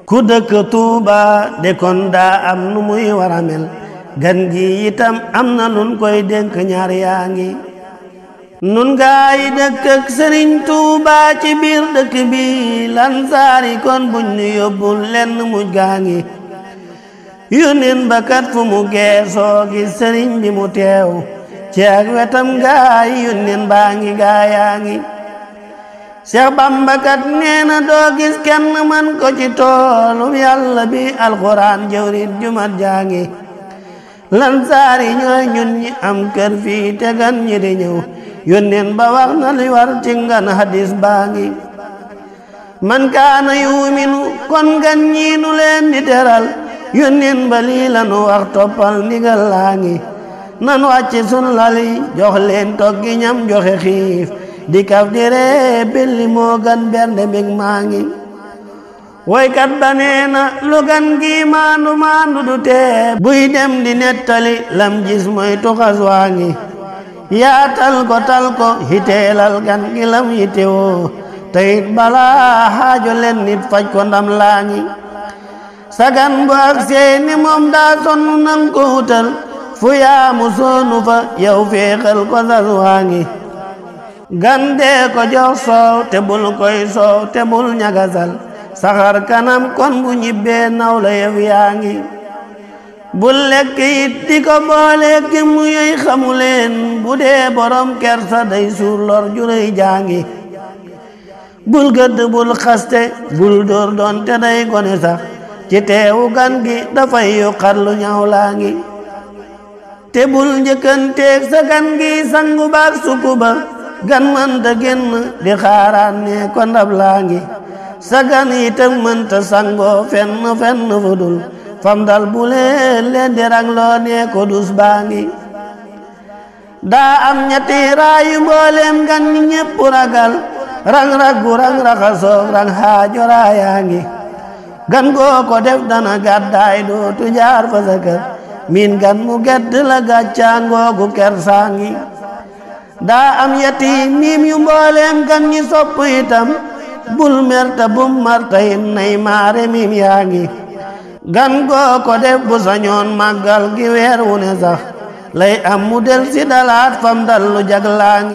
ku dëkk Tuuba de kon daa am nu muy wara mel gan gi itam am na nun koy dénk ñaar yaa ngi nun gaay dëkk ak Sëriñ Tuuba ci biir dëkk bi Lansaari kon buñ nu yóbbul lenn muj gaa ngi yónneen ba kat fu mu geesoo gi sëriñ bi mu teew ci ak wetam gaay yónneen baa ngi gaayaa ngi Seex Bamba kat nee na doo gis kenn man ko ci toolum Yàlla bi alxuraan jëwrit jumat jaa ngi Lansaari ñooy ñun ñi am kër fii te gan ñi di ñëw yónneen ba wax na li war ci ngan hadis baa ngi man kaana yuuminu kon gan ñi nu leen di teral yónneen ba lii lanu wax toppal ndigal laa ngi nan wàcc sun lali jox leen toggi ñam joxe xiif di kaf di ree belli moo gan bernde mbég maa ngi woykat ba nee na lu gan gi maandu maandu du tee buy dem di nettali lam gis mooy tuxas waa ngi yaatal ko tal ko hiteelal gan gi lam yitewoo teyit balaa xaajo leen nit faj ko ndam laa ngi sagan bu ak seeni moom daa sonn nang ko wutal fu yaamu soonu fa yow féexal ko sas waa ngi gan dee ko jox soow te bul koy soow te bul ñagasal saxar kanam kon bu ñibbee naw la yëf yaa ngi bul lekk it di ko boole gémmu yoy xamuleen bu dee borom kersa day suur lor juréy jaa ngi bul gëdd bul xaste bul dóor doon te day gone sax ci teewu gan gi dafay yuqat lu ñaaw laa ngi te bul njëkkanteeg sa gan gi sangu baak suku ba gan mënta génn di xaaraan ne ko ndab laa ngi sa gan itam mënta sangoo fenn fu dul fam dal bu leen di rangloo ne ko dus baa ngi daa am ñetti raayu mbooleem gan ñi ñépp ragal rang raggu rang raxasoog rang xaajo raayaa ngi gan goo ko def dana gàddaay dootu jaar fa sa kër min gan mu gedd la gàccaa ngoogu kersaa ngi daa am yati miim yu mbooleem gan ñi sopp itam bul merta bum marta yim nay maare miim yaa ngi gan goo ko def bu sañoon màggal gi weer wu ne sax lay am mu del si dalaat fam dal lu jaglaa ngi